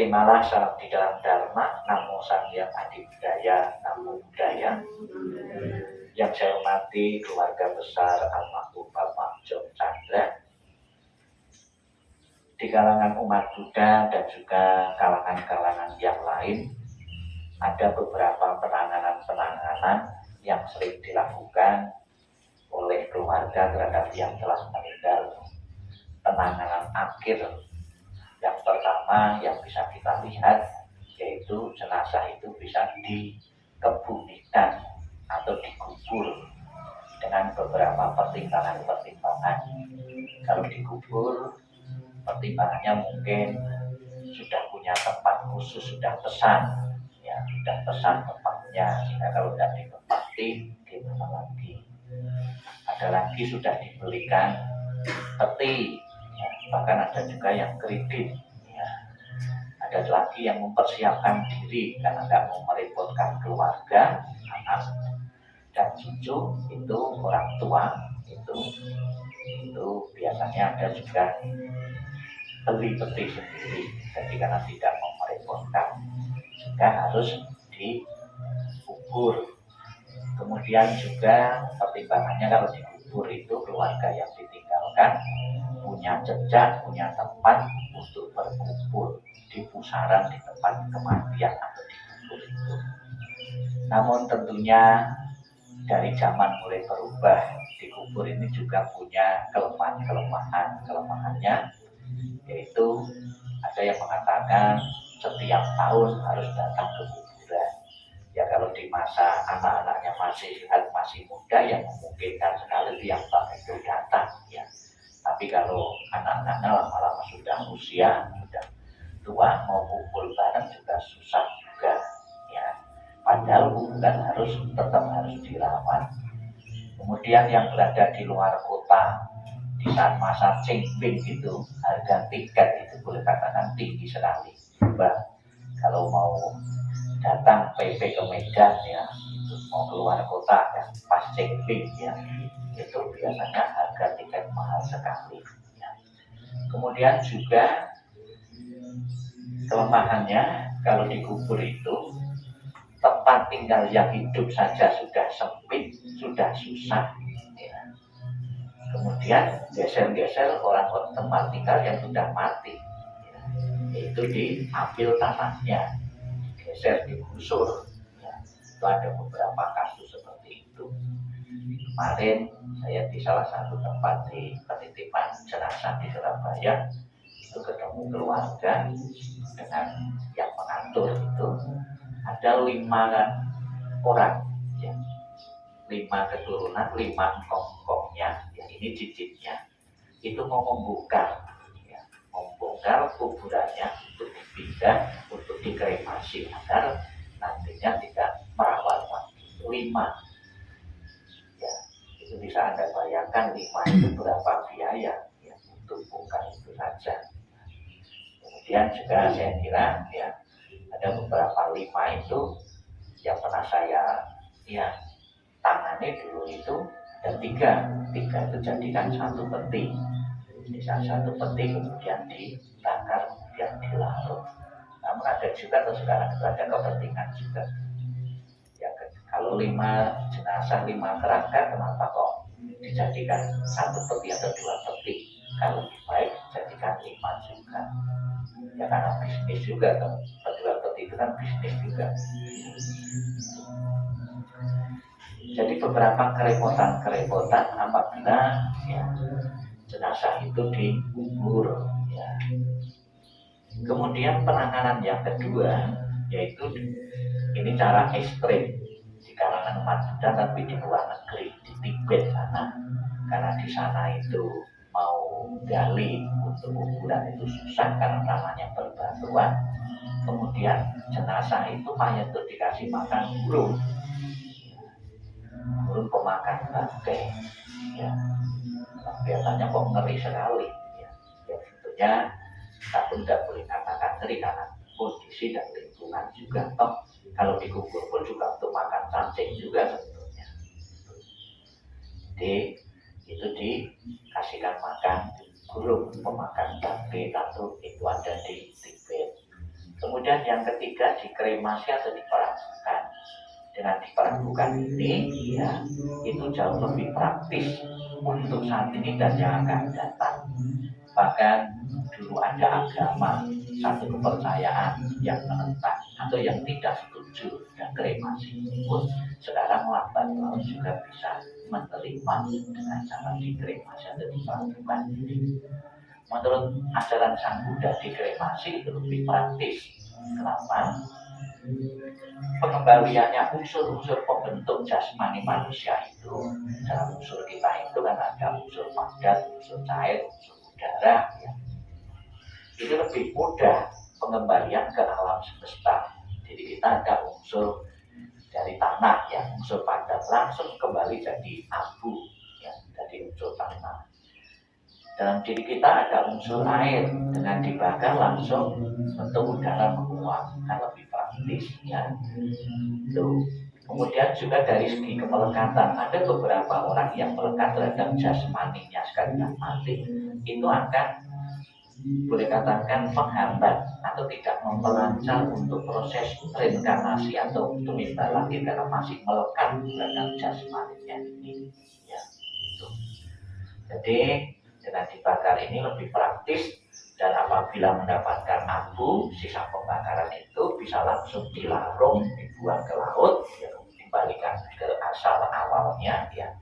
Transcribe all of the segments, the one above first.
terimalah salam di dalam Dharma. Namo Sangyang Adi Budaya, Namo Buddhaya. Yang saya hormati keluarga besar almarhum Bapak John Chandra, di kalangan umat Buddha dan juga kalangan-kalangan yang lain, ada beberapa penanganan yang sering dilakukan oleh keluarga terhadap yang telah meninggal. Penanganan akhir yang pertama yang bisa kita lihat yaitu jenazah itu bisa dikebumikan atau dikubur dengan beberapa pertimbangan. Kalau dikubur, pertimbangannya mungkin sudah punya tempat khusus, sudah pesan tempatnya, sehingga kalau tidak ditempati gimana lagi. Ada lagi sudah dibelikan peti, ya, bahkan ada juga yang kredit, ya. Ada lagi yang mempersiapkan diri karena tidak mau merepotkan keluarga, anak dan cucu, itu orang tua, itu biasanya ada juga beli peti sendiri. Jadi karena tidak mau merepotkan, juga harus dikubur. Kemudian juga pertimbangannya kalau dikubur itu keluarga yang ditinggalkan punya jejak, punya tempat untuk berkumpul di pusaran, di tempat kematian atau dikubur itu. Namun tentunya dari zaman mulai berubah, dikubur ini juga punya kelemahannya, yaitu ada yang mengatakan setiap tahun harus datang ke kuburan. Ya kalau di masa anak-anaknya masih muda, yang memungkinkan sekali tiap tahun itu datang, ya. Tapi kalau anak-anaknya lama-lama sudah usia, sudah tua, mau kumpul bareng juga susah juga, ya. Padahal kuburan tetap harus dirawat. Kemudian yang berada di luar kota, di saat masa Cingping itu, harga tiket itu boleh katakan tinggi sekali. Kalau mau datang PP ke Medan, ya, itu mau keluar kota, ya, pas Cingping, ya, itu biasanya harga tiket mahal sekali, ya. Kemudian juga kelemahannya kalau dikubur itu tempat tinggal yang hidup saja sudah sempit, sudah susah, ya. Kemudian geser-geser orang tempat tinggal yang sudah mati, ya, itu diambil tanahnya, digeser, digusur, ya. Itu ada beberapa kasus seperti itu. Kemarin saya di salah satu tempat di penitipan jenazah di Surabaya itu ketemu keluarga dengan yang mengatur itu ada 5 orang, ya. 5 keturunan, 5 engkong-engkongnya, ya, ini cicitnya itu mau membongkar, ya, membongkar kuburannya untuk dipindah, untuk dikremasi agar nantinya tidak merawat lagi. 5, ya, itu bisa Anda bayangkan 5 itu berapa biaya, ya, untuk bongkar itu saja. Kemudian juga saya kira, ya, ada beberapa 5 itu yang pernah saya, ya, tangani dulu itu ada 3 itu jadikan satu peti. Jadi satu peti kemudian dibakar, kemudian dilarut. Namun ada juga sekarang itu ada kepentingan juga. Ya, kalau 5 jenazah, 5 kerangka, kenapa kok dijadikan satu peti atau 2 peti? Kalau lebih baik jadikan 5 juga. Ya karena bisnis juga, kan penjual peti itu kan bisnis juga. Jadi beberapa kerepotan apabila, ya, jenazah itu dikubur, ya. Kemudian penanganan yang kedua yaitu ini cara ekstrim di kalangan umat Buddha tapi di luar negeri, di Tibet sana, karena di sana itu mau gali untuk kuburan itu susah karena tanahnya berbatuan. Kemudian jenazah itu mayat itu dikasih makan burung pemakan bangkai, ya. Biasanya kok ngeri sekali, ya. Ya tentunya kita pun tidak boleh katakan ngeri karena kondisi dan lingkungan juga. Toh kalau dikubur pun juga untuk makan cacing juga sebetulnya. Jadi itu dikasihkan makan burung pemakan bangkai, itu ada di Tibet. Kemudian yang ketiga dikremasi atau diperangkukan. Dengan diperangkukan ini ya itu jauh lebih praktis untuk saat ini dan yang akan datang. Bahkan dulu ada agama, satu kepercayaan yang menentang atau yang tidak setuju dan kremasi ini pun sekarang lambat laun juga bisa menerima dengan cara dikremasi atau diperangkukan ini. Menurut ajaran Sang Buddha, dikremasi itu lebih praktis. Kenapa? Pengembaliannya unsur-unsur pembentuk jasmani manusia itu, dalam unsur kita itu kan ada unsur padat, unsur cair, unsur udara ya. Itu lebih mudah pengembalian ke alam semesta. Jadi kita ada unsur dari tanah ya, unsur padat langsung kembali jadi abu ya, jadi unsur tanah. Dalam diri kita ada unsur air, dengan dibakar langsung bentuk udara menguap, kan lebih praktis ya. Tuh. Kemudian juga dari segi kemelekatan, ada beberapa orang yang melekat terhadap jasmaninya sekali mati, itu akan boleh katakan menghambat atau tidak memperlancar untuk proses reinkarnasi atau tumbal lagi karena masih melekat terhadap jasmaninya ini ya. Gitu. Jadi dengan dibakar ini lebih praktis, dan apabila mendapatkan abu sisa pembakaran itu bisa langsung dilarung, dibuang ke laut ya, dikembalikan ke asal awalnya ya.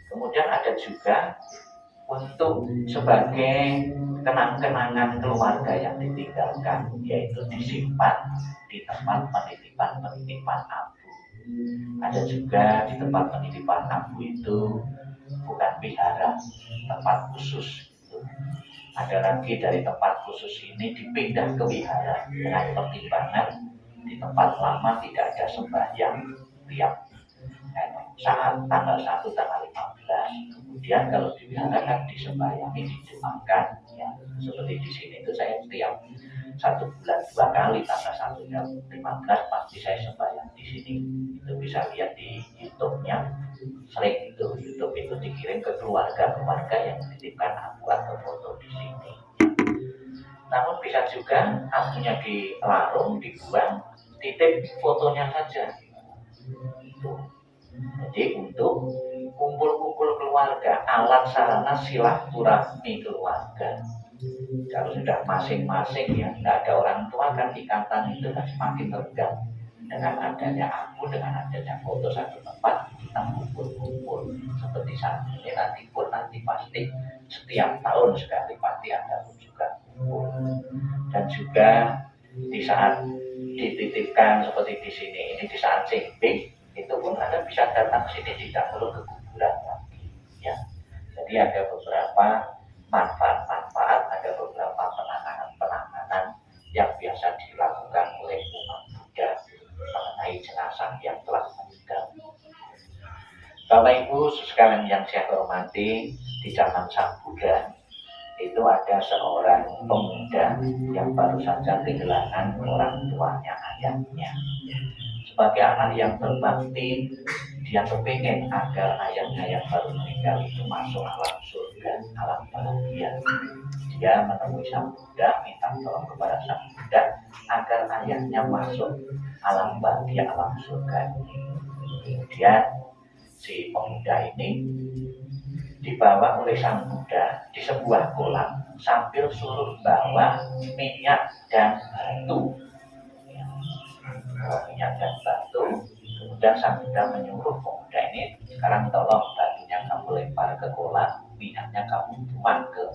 Kemudian ada juga untuk sebagai kenang-kenangan keluarga yang ditinggalkan, yaitu disimpan di tempat penitipan abu. Ada juga di tempat penitipan abu itu bukan wihara, tempat khusus. Ada lagi dari tempat khusus ini dipindah ke wihara dengan pertimbangan di tempat lama tidak ada sembahyang tiap saat tanggal 1, tanggal 15. Kemudian kalau di wihara kan disembahyangi, didoakan ya. Seperti di sini itu saya setiap 1 bulan 2 kali tanggal 1 dan 15 pasti saya sembahyang di sini. Itu bisa lihat di YouTube-nya. Sering itu YouTube itu dikirim ke keluarga yang menitipkan abu atau foto di sini. Namun bisa juga abunya dilarung, dibuang, titip fotonya saja. Jadi untuk kumpul-kumpul keluarga, alat sarana silaturahmi keluarga. Kalau sudah masing-masing ya, tidak ada orang tua kan ikatan itu kan semakin tegang. Dengan adanya abu, dengan adanya foto satu tempat, kita kumpul-kumpul seperti saat ini nanti pasti setiap tahun sekali pasti ada juga kumpul. Dan juga di saat dititipkan seperti di sini ini, di saat camping itu pun Anda bisa datang sini, tidak perlu ke kuburan lagi ya. Jadi ada beberapa manfaat-manfaat, ada beberapa penanganan yang biasa dilakukan oleh umat Buddha mengenai jenazah yang telah meninggal. Bapak Ibu sekalian yang saya hormati, di zaman Sang Buddha itu ada seorang pemuda yang baru saja kehilangan orang tuanya, ayahnya. Sebagai anak yang berbakti, dia kepingin agar ayahnya yang baru meninggal itu masuk alam surga, alam bahagia. Dia menemui Sang Buddha, minta tolong kepada Sang Buddha agar ayahnya masuk alam bahagia, alam surga. Kemudian si pemuda ini dibawa oleh Sang Buddha di sebuah kolam sambil suruh bawa minyak dan batu. Minyak dan batu. Kemudian Sang Buddha menyuruh pemuda ini, sekarang tolong batunya kamu lempar ke kolam, minyaknya kamu tuang ke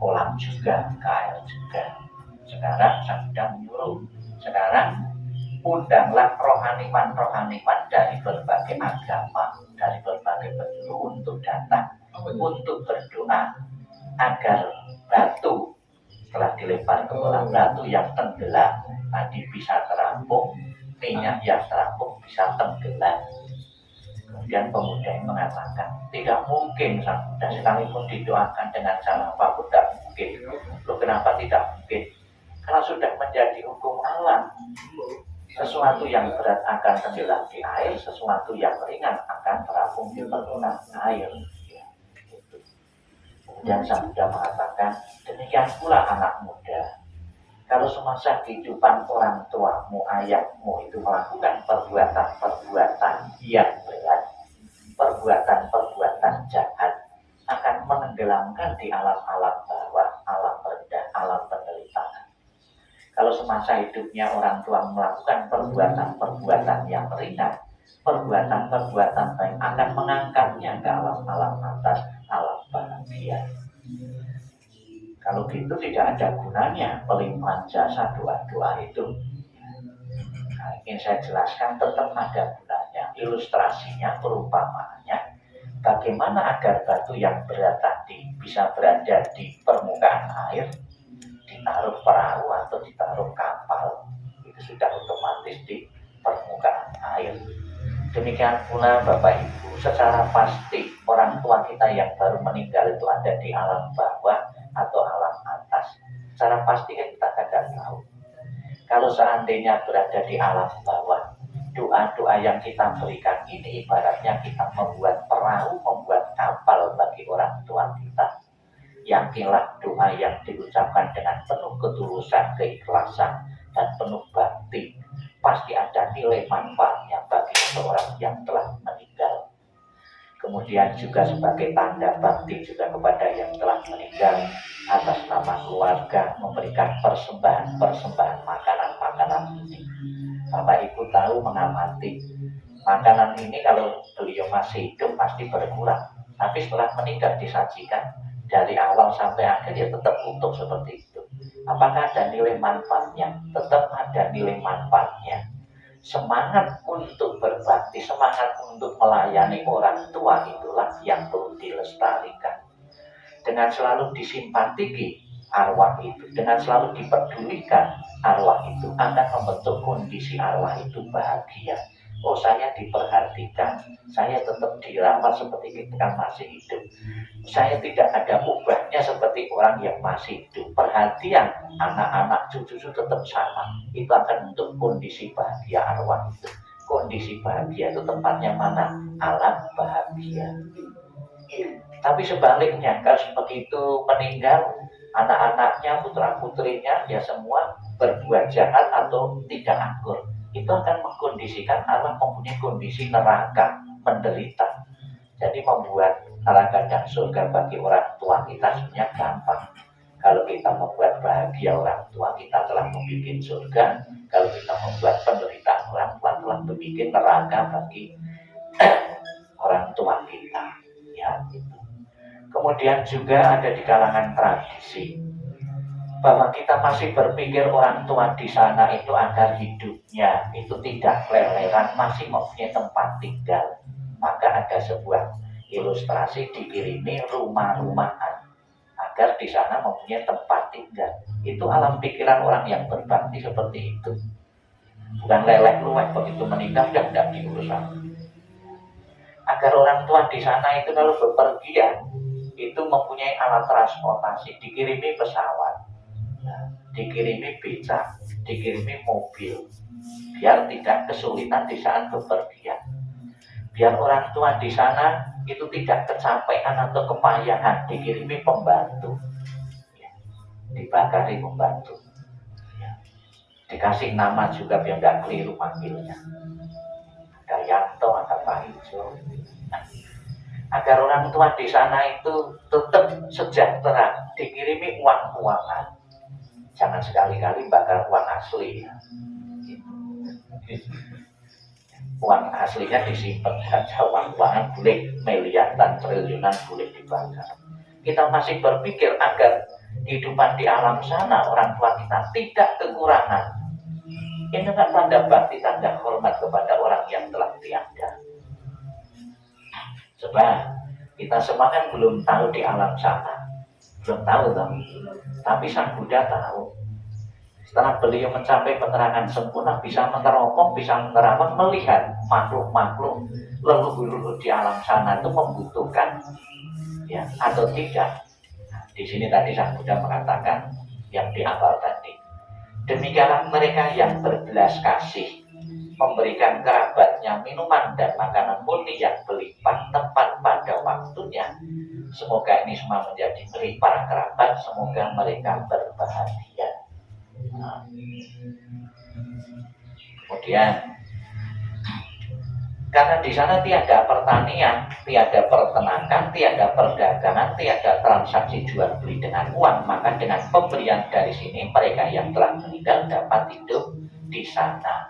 kolam juga, ke air juga. Sekarang Sang Buddha menyuruh, sekarang undanglah rohaniwan dari berbagai agama, dari berbagai penjuru untuk datang, untuk berdoa agar batu setelah dilempar ke kolam, batu yang tenggelam tadi bisa terampung, minyak yang terampung bisa tenggelam. Kemudian pemuda yang mengatakan, tidak mungkin Sang Buddha, sekalipun didoakan dengan cara apapun tidak mungkin. Loh, kenapa tidak mungkin? Karena sudah menjadi hukum alam. Sesuatu yang berat akan tenggelam di air, sesuatu yang ringan akan terapung di permukaan air. Ya, gitu. Kemudian Sang Buddha mengatakan, demikian pula anak muda. Kalau semasa kehidupan orang tuamu, ayahmu itu melakukan perbuatan-perbuatan yang berat, perbuatan-perbuatan jahat, akan menenggelamkan di alam-alam bawah, alam rendah, alam penderitaan. Kalau semasa hidupnya orang tua melakukan perbuatan-perbuatan yang ringan, perbuatan-perbuatan baik akan mengangkatnya ke alam-alam atas, alam bahagia. Kalau gitu tidak ada gunanya pelimpahan jasa doa-doa itu. Nah, ingin saya jelaskan tetap ada gunanya. Ilustrasinya, perumpamaannya, bagaimana agar batu yang berat tadi bisa berada di permukaan air, ditaruh perahu atau ditaruh kapal, itu sudah otomatis di permukaan air. Demikian pula Bapak Ibu, secara pasti orang tua kita yang baru meninggal itu ada di alam bawah atau alam atas. Secara pasti kita kadang tahu. Kalau seandainya berada di alam bawah, doa-doa yang kita berikan ini ibaratnya kita membuat perahu, membuat kapal bagi orang tua kita. Yakinlah doa yang diucapkan dengan penuh ketulusan, keikhlasan, dan penuh bakti pasti ada nilai manfaatnya bagi seseorang yang telah meninggal. Kemudian juga sebagai tanda bakti juga kepada yang telah meninggal, atas nama keluarga memberikan persembahan makanan-makanan ini. Bapak Ibu tahu mengamati makanan ini kalau beliau masih hidup pasti berkurang, tapi setelah meninggal disajikan dari awal sampai akhir ya tetap utuh seperti itu. Apakah ada nilai manfaatnya? Tetap ada nilai manfaatnya. Semangat untuk berbakti, semangat untuk melayani orang tua itulah yang perlu dilestarikan. Dengan selalu disimpatiki arwah itu, dengan selalu dipedulikan arwah itu, akan membentuk kondisi arwah itu bahagia. Oh, saya diperhatikan, saya tetap dirawat seperti ketika masih hidup. Saya tidak ada ubahnya seperti orang yang masih hidup. Perhatian anak-anak cucu-cucu tetap sama. Itu akan untuk kondisi bahagia arwah itu. Kondisi bahagia itu tempatnya mana? Alam bahagia. Tapi sebaliknya, kalau seperti itu meninggal, anak-anaknya, putra-putrinya, ya semua berbuat jahat atau tidak akur. Itu akan mengkondisikan arwah mempunyai kondisi neraka, menderita. Jadi membuat neraka dan surga bagi orang tua kita sebenarnya gampang. Kalau kita membuat bahagia orang tua kita telah membuat surga. Kalau kita membuat penderitaan orang tua telah membuat neraka bagi orang tua kita. Ya, gitu. Kemudian juga ada di kalangan tradisi bahwa kita masih berpikir orang tua di sana itu agar hidupnya itu tidak keleleran, masih mempunyai tempat tinggal. Maka ada sebuah ilustrasi dikirimi rumah-rumahan agar di sana mempunyai tempat tinggal. Itu alam pikiran orang yang berbakti seperti itu. Bukan leleh-luweh begitu meninggal dan tidak diurus. Agar orang tua di sana itu kalau bepergian itu mempunyai alat transportasi, dikirimi pesawat, dikirimi becak, dikirimi mobil, biar tidak kesulitan di saat bepergian. Biar orang tua di sana itu tidak kecapean atau kepayahan, dikirimi pembantu, dibakari pembantu, dikasih nama juga biar nggak keliru manggilnya. Ada Yanto, ada Pak Ijo. Agar orang tua di sana itu tetap sejahtera, dikirimi uang-uangan. Jangan sekali-kali bakar uang asli. Uang aslinya disimpan saja, uang-uangan boleh miliaran, triliunan boleh dibakar. Kita masih berpikir agar kehidupan di alam sana orang tua kita tidak kekurangan. Ini kan tanda bakti, tanda hormat kepada orang yang telah tiada. Sebab kita semua kan belum tahu di alam sana, belum tahu toh. Tapi Sang Buddha tahu. Setelah beliau mencapai penerangan sempurna, bisa meneropong, bisa menerawang, melihat makhluk-makhluk leluhur di alam sana itu membutuhkan ya atau tidak. Nah, di sini tadi Sang Buddha mengatakan yang di awal tadi, demikianlah mereka yang berbelas kasih, memberikan kerabatnya minuman dan makanan murni yang berlimpah tepat pada waktunya. Semoga ini semua menjadi milik para kerabat, semoga mereka berbahagia. Nah, kemudian karena di sana tiada pertanian, tiada peternakan, tiada perdagangan, tiada transaksi jual beli dengan uang, maka dengan pemberian dari sini mereka yang telah meninggal dapat hidup di sana.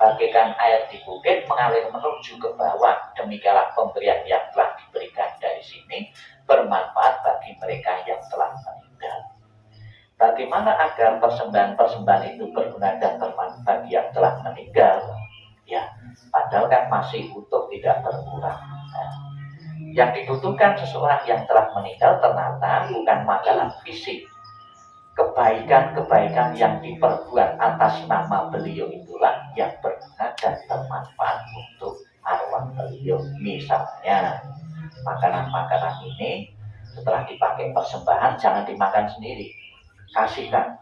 Bagaikan air di bukit mengalir menuju ke bawah, demikianlah pemberian yang telah diberikan dari sini bermanfaat bagi mereka yang telah meninggal. Bagaimana agar persembahan-persembahan itu berguna dan bermanfaat bagi yang telah meninggal? Ya, padahal kan masih utuh, tidak berkurang. Nah, yang dibutuhkan seseorang yang telah meninggal ternyata bukan makanan fisik. Kebaikan-kebaikan yang diperbuat atas nama beliau itulah yang berguna dan bermanfaat untuk arwah beliau. Misalnya, makanan-makanan ini setelah dipakai persembahan jangan dimakan sendiri, kasihkan.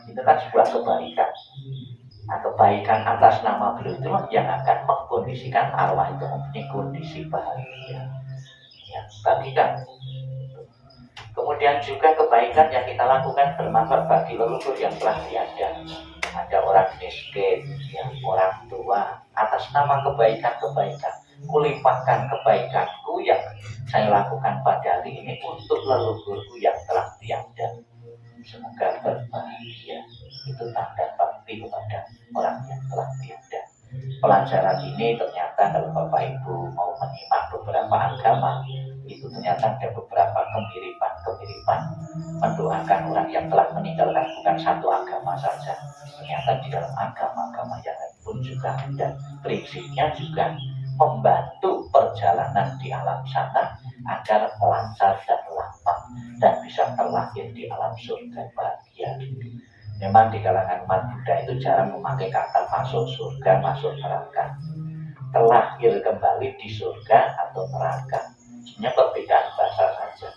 Itu kan sebuah kebaikan. Nah, kebaikan atas nama beliau itu yang akan mengkondisikan arwah itu mempunyai kondisi bahagia. Ya, bagikan. Kemudian juga kebaikan yang kita lakukan bermanfaat bagi leluhur yang telah tiada. Ada orang miskin, ya, orang tua, atas nama kebaikan-kebaikan, kulimpahkan kebaikanku yang saya lakukan pada hari ini untuk leluhurku yang telah tiada. Semoga berbahagia. Itu tanda bakti kepada orang yang telah tiada. Pelajaran ini ternyata kalau Bapak Ibu mau menyimak beberapa agama, itu ternyata ada beberapa kemiripan-kemiripan mendoakan orang yang telah meninggalkan bukan satu agama saja. Ternyata di dalam agama-agama yang lain pun juga ada. Prinsipnya juga membantu perjalanan di alam sana agar lancar dan lapang dan bisa terlahir di alam surga bahagia. Memang di kalangan umat Buddha itu jarang memakai kata masuk surga, masuk neraka. Terlahir kembali di surga atau neraka. Sebenarnya perbedaan bahasa saja.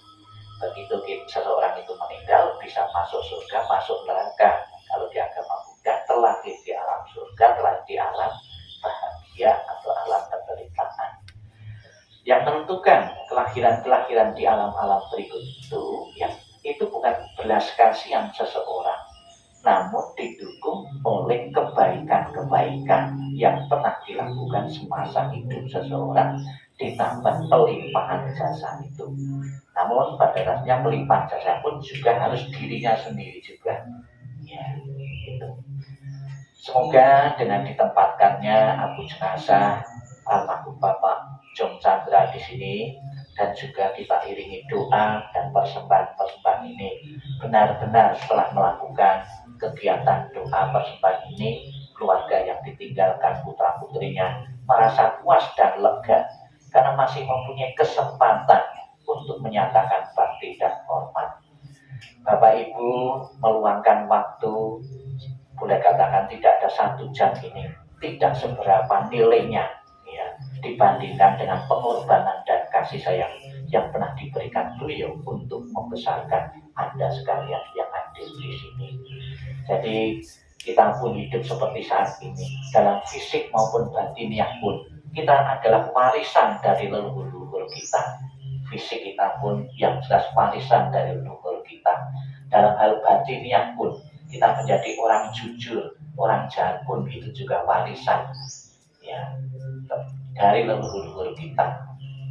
Begitu seseorang itu meninggal bisa masuk surga, masuk neraka. Kalau di agama Buddha terlahir di alam surga, terlahir di alam bahagia atau alam penderitaan. Yang menentukan kelahiran-kelahiran di alam-alam berikut itu bukan belas kasihan seseorang, namun didukung oleh kebaikan-kebaikan yang pernah dilakukan semasa hidup seseorang ditambah pelimpahan jasa itu. Namun pada dasarnya pelimpahan jasa pun juga harus dirinya sendiri juga. Ya, gitu. Semoga dengan ditempatkannya abu jenazah almarhum Bapak Jong Chandra di sini dan juga kita iringi doa dan persembahan-persembahan ini benar-benar setelah melakukan kegiatan doa persembahan ini keluarga yang ditinggalkan putra putrinya merasa puas dan lega karena masih mempunyai kesempatan untuk menyatakan bakti dan hormat. Bapak Ibu meluangkan waktu, boleh katakan tidak ada 1 jam ini tidak seberapa nilainya ya, dibandingkan dengan pengorbanan dan kasih sayang yang pernah diberikan beliau untuk membesarkan Anda sekalian yang hadir di sini. Jadi kita pun hidup seperti saat ini dalam fisik maupun batiniah pun kita adalah warisan dari leluhur kita. Fisik kita pun yang jelas warisan dari leluhur kita. Dalam hal batiniah pun kita menjadi orang jujur, orang jahat pun itu juga warisan ya dari leluhur kita.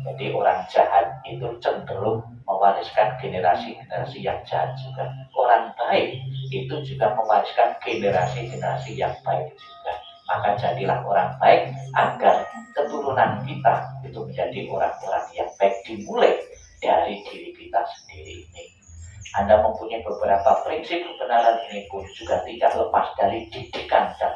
Jadi orang jahat itu cenderung mewariskan generasi-generasi yang jahat juga. Orang baik itu juga mewariskan generasi-generasi yang baik juga. Maka jadilah orang baik agar keturunan kita itu menjadi orang-orang yang baik, dimulai dari diri kita sendiri ini. Anda mempunyai beberapa prinsip kebenaran ini pun juga tidak lepas dari didikan dan